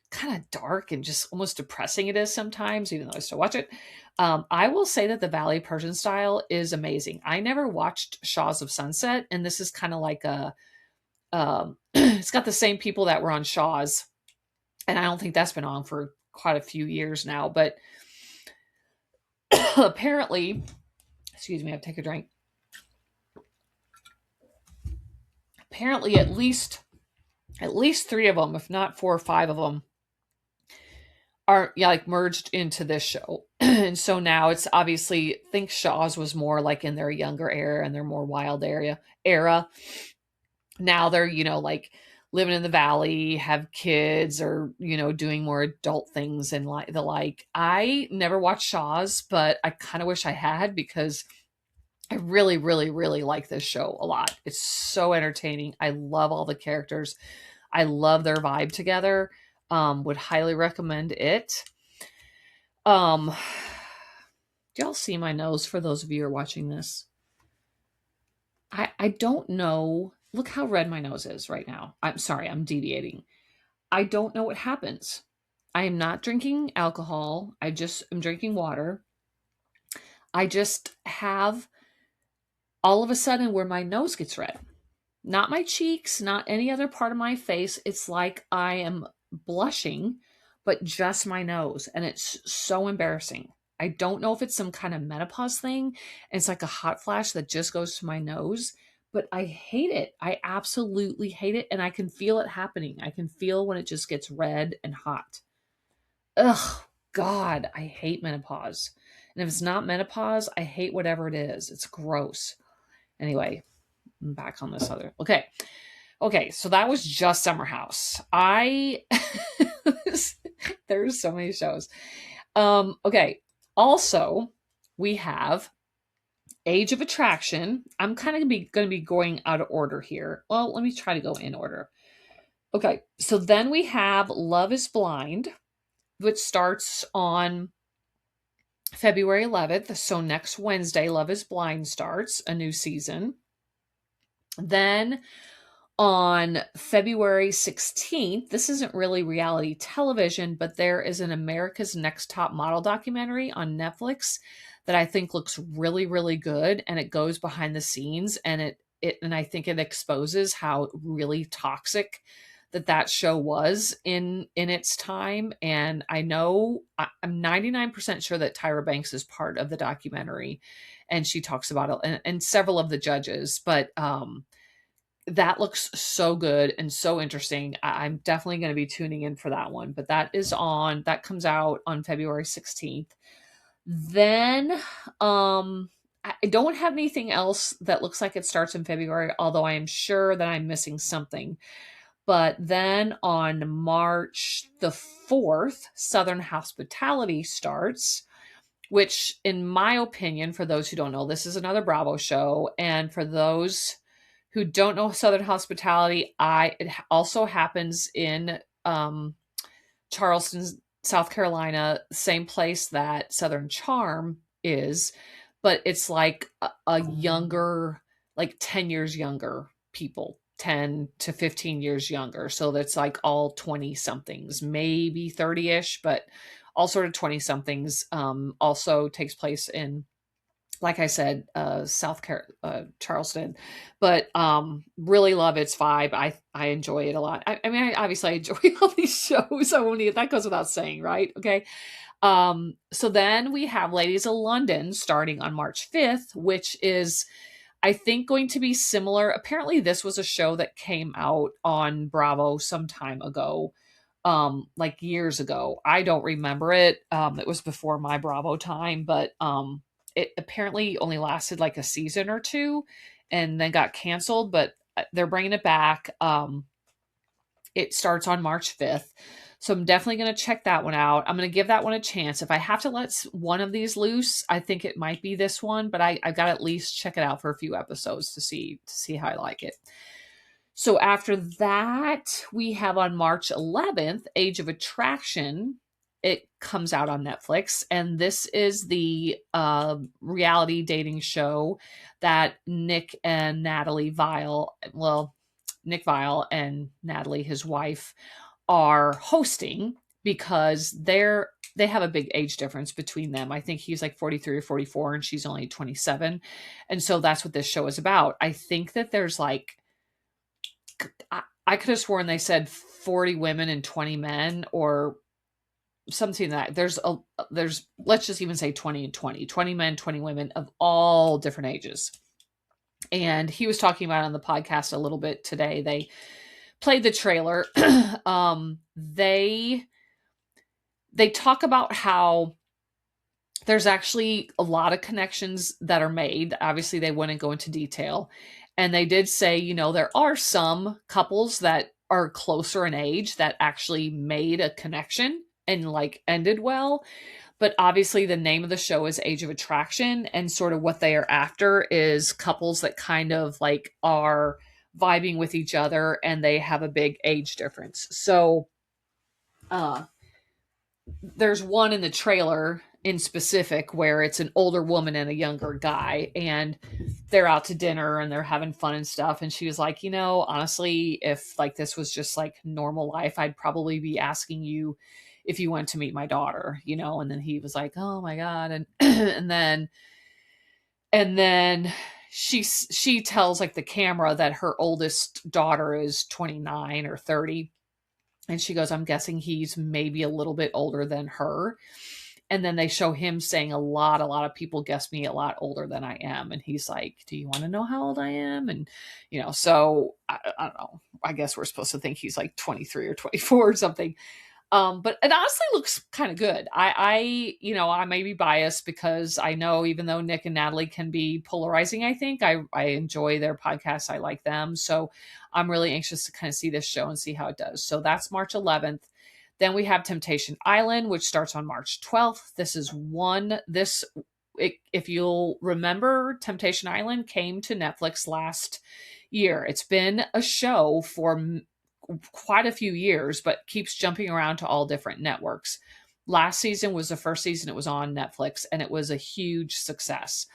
kind of dark and just almost depressing it is sometimes, even though I still watch it, I will say that the Valley Persian Style is amazing. I never watched Shaws of Sunset, and this is kind of like a it's got the same people that were on Shaw's, and I don't think that's been on for quite a few years now, but apparently, excuse me, I have to take a drink. Apparently at least 3 of them, if not 4 or 5 of them, are like merged into this show. And so now it's obviously, I think Shaw's was more like in their younger era and their more wild era. Now they're, like living in the Valley, have kids, or, doing more adult things and the like. I never watched Shaw's, but I kind of wish I had because I really, really, really like this show a lot. It's so entertaining. I love all the characters. I love their vibe together. Would highly recommend it. Do y'all see my nose for those of you who are watching this? I don't know. Look how red my nose is right now. I'm sorry, I'm deviating. I don't know what happens. I am not drinking alcohol. I just am drinking water. I just have all of a sudden where my nose gets red. Not my cheeks, not any other part of my face. It's like I am blushing, but just my nose. And it's so embarrassing. I don't know if it's some kind of menopause thing. It's like a hot flash that just goes to my nose, but I hate it. I absolutely hate it. And I can feel it happening. I can feel when it just gets red and hot. Ugh, God, I hate menopause. And if it's not menopause, I hate whatever it is. It's gross. Anyway, I'm back on this other. Okay. Okay, so that was just Summer House. There's so many shows. Okay. Also, we have Age of Attraction. I'm kind of going to be going out of order here. Well, let me try to go in order. Okay, so then we have Love is Blind, which starts on February 11th. So next Wednesday, Love is Blind starts a new season. Then on February 16th, this isn't really reality television, but there is an America's Next Top Model documentary on Netflix that I think looks really, really good. And it goes behind the scenes, and and I think it exposes how really toxic that show was in its time. And I know I'm 99% sure that Tyra Banks is part of the documentary, and she talks about it, and several of the judges, but that looks so good and so interesting. I'm definitely going to be tuning in for that one, but that comes out on February 16th. Then, I don't have anything else that looks like it starts in February, although I am sure that I'm missing something. But then on March the 4th, Southern Hospitality starts, which, in my opinion, for those who don't know, this is another Bravo show. And for those who don't know Southern Hospitality, it also happens in Charleston, South Carolina, same place that Southern Charm is, but it's like a younger, like 10 years younger people, 10 to 15 years younger. So that's like all 20 somethings, maybe 30-ish, but all sort of 20 somethings. Also takes place in, like I said, Charleston, but really love its vibe. I enjoy it a lot. I mean, I obviously enjoy all these shows. That goes without saying, right? Okay. So then we have Ladies of London starting on March 5th, which is, I think, going to be similar. Apparently, this was a show that came out on Bravo some time ago, like years ago. I don't remember it. It was before my Bravo time, but it apparently only lasted like a season or two and then got canceled, but they're bringing it back. It starts on March 5th. So I'm definitely going to check that one out. I'm going to give that one a chance. If I have to let one of these loose, I think it might be this one, but I've got to at least check it out for a few episodes to see how I like it. So after that, we have on March 11th, Age of Attraction. It comes out on Netflix, and this is the reality dating show that Nick Viall and Natalie, his wife, are hosting, because they have a big age difference between them. I think he's like 43 or 44 and she's only 27. And so that's what this show is about. I think that there's like, I could have sworn they said 40 women and 20 men, or something like that. There's let's just even say 20 and 20 men, 20 women of all different ages. And he was talking about it on the podcast a little bit today. They played the trailer. They talk about how there's actually a lot of connections that are made. Obviously, they wouldn't go into detail. And they did say, there are some couples that are closer in age that actually made a connection and like ended well. But obviously the name of the show is Age of Attraction, and sort of what they are after is couples that kind of like are vibing with each other and they have a big age difference. So there's one in the trailer in specific where it's an older woman and a younger guy, and they're out to dinner and they're having fun and stuff. And she was like, honestly, if like this was just like normal life, I'd probably be asking you if you went to meet my daughter, and then he was like, oh my God. And, and then she tells like the camera that her oldest daughter is 29 or 30. And she goes, I'm guessing he's maybe a little bit older than her. And then they show him saying a lot of people guess me a lot older than I am. And he's like, do you want to know how old I am? And, so I don't know. I guess we're supposed to think he's like 23 or 24 or something. But it honestly looks kind of good. I may be biased because I know even though Nick and Natalie can be polarizing, I enjoy their podcasts. I like them. So I'm really anxious to kind of see this show and see how it does. So that's March 11th. Then we have Temptation Island, which starts on March 12th. If you'll remember, Temptation Island came to Netflix last year. It's been a show for quite a few years, but keeps jumping around to all different networks. Last season was the first season it was on Netflix, and it was a huge success.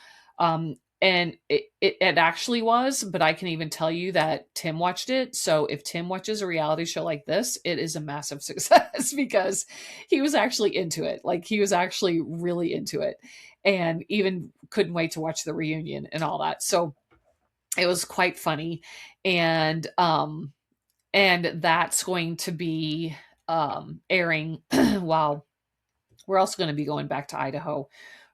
And it actually was, but I can even tell you that Tim watched it. So if Tim watches a reality show like this, it is a massive success because he was actually into it. Like, he was actually really into it, and even couldn't wait to watch the reunion and all that. So it was quite funny. And that's going to be airing while we're also going to be going back to Idaho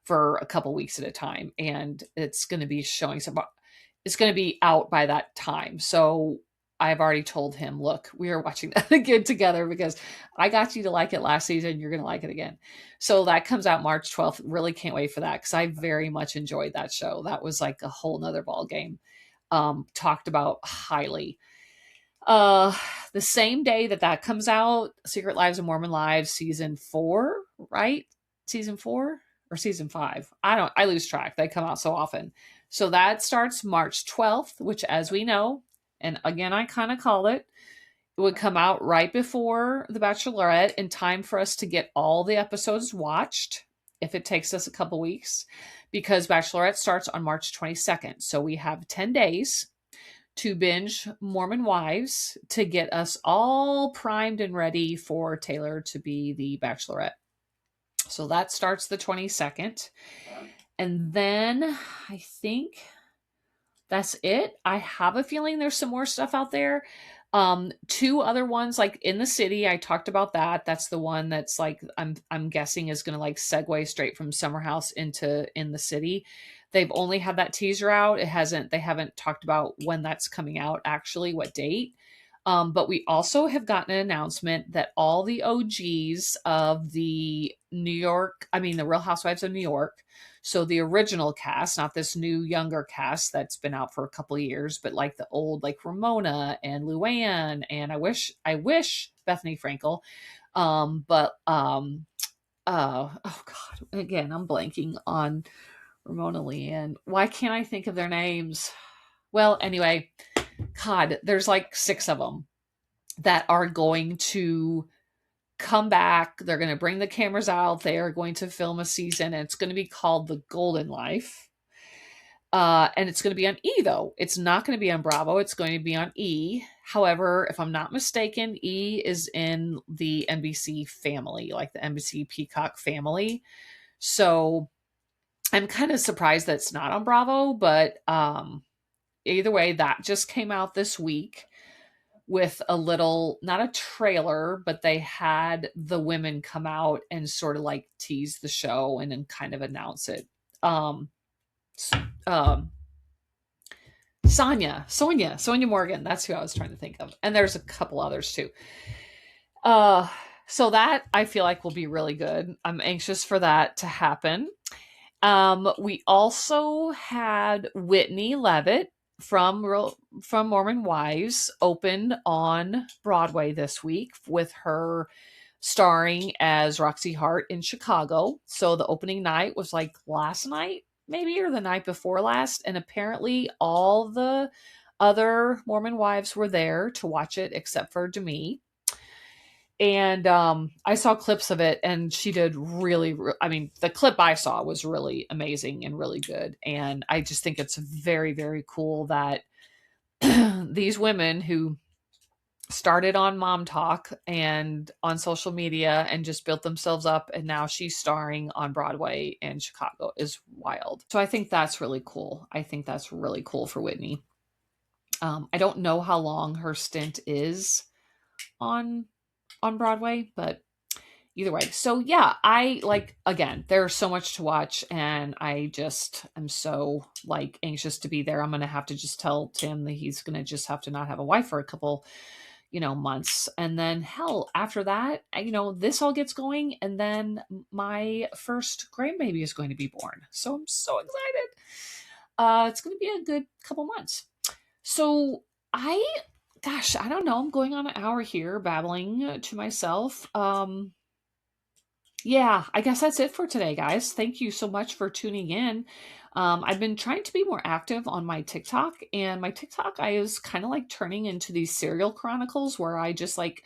for a couple weeks at a time. And it's going to be it's going to be out by that time. So I've already told him, look, we are watching that again together because I got you to like it last season. You're going to like it again. So that comes out March 12th. Really can't wait for that because I very much enjoyed that show. That was like a whole nother ball game. Talked about highly. The same day that comes out, Secret Lives of Mormon Wives season 4, right? Season 4 or season 5? I lose track. They come out so often. So that starts March 12th, which, as we know, and again, I kind of call it would come out right before The Bachelorette in time for us to get all the episodes watched, if it takes us a couple weeks, because Bachelorette starts on March 22nd. So we have 10 days to binge Mormon Wives to get us all primed and ready for Taylor to be the Bachelorette. So that starts the 22nd. And then I think that's it. I have a feeling there's some more stuff out there. 2 other ones, like In the City, I talked about that. That's the one that's like I'm guessing is gonna like segue straight from Summer House into In the City. They've only had that teaser out. They haven't talked about when that's coming out, actually, what date. But we also have gotten an announcement that all the OGs of the Real Housewives of New York, so the original cast, not this new younger cast that's been out for a couple of years, but like the old, like Ramona and Luann, and I wish Bethany Frankel. Oh God, again, I'm blanking on Ramona, Leanne. Why can't I think of their names? Well, anyway, God, there's like 6 of them that are going to come back. They're going to bring the cameras out. They are going to film a season, and it's going to be called The Golden Life. And it's going to be on E, though. It's not going to be on Bravo. It's going to be on E. However, if I'm not mistaken, E is in the NBC family, like the NBC Peacock family. So I'm kind of surprised that it's not on Bravo, but either way, that just came out this week with a little, not a trailer, but they had the women come out and sort of like tease the show and then kind of announce it. Sonia Morgan, that's who I was trying to think of. And there's a couple others too. So that I feel like will be really good. I'm anxious for that to happen. We also had Whitney Levitt from Mormon Wives opened on Broadway this week with her starring as Roxy Hart in Chicago. So the opening night was like last night, maybe, or the night before last. And apparently all the other Mormon Wives were there to watch it except for Demi. And I saw clips of it, and she did the clip I saw was really amazing and really good. And I just think it's very, very cool that these women who started on Mom Talk and on social media and just built themselves up, and now she's starring on Broadway in Chicago, is wild. So I think that's really cool. I think that's really cool for Whitney. I don't know how long her stint is on Broadway, but either way. So yeah, I like, again, there's so much to watch, and I just am so like anxious to be there. I'm going to have to just tell Tim that he's going to just have to not have a wife for a couple, months. And then hell, after that, this all gets going. And then my first grandbaby is going to be born. So I'm so excited. It's going to be a good couple months. So gosh, I don't know. I'm going on an hour here babbling to myself. Yeah, I guess that's it for today, guys. Thank you so much for tuning in. I've been trying to be more active on my TikTok, and my TikTok I is kind of like turning into these serial chronicles where I just like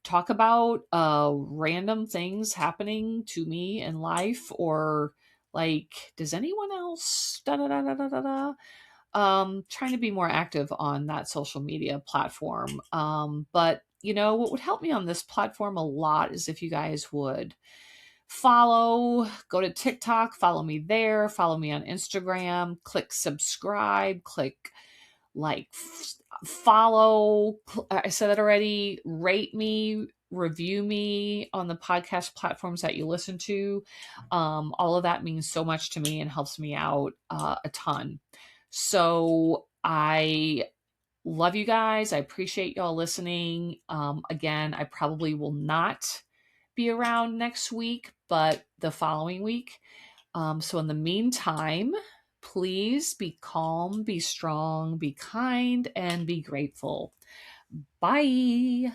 talk about random things happening to me in life, or like, does anyone else da da da da da da da. Trying to be more active on that social media platform. But what would help me on this platform a lot is if you guys would go to TikTok, follow me there, follow me on Instagram, click subscribe, click like, follow. I said that already. Rate me, review me on the podcast platforms that you listen to. All of that means so much to me and helps me out a ton. So I love you guys. I appreciate y'all listening. Again, I probably will not be around next week, but the following week. So in the meantime, please be calm, be strong, be kind, and be grateful. Bye.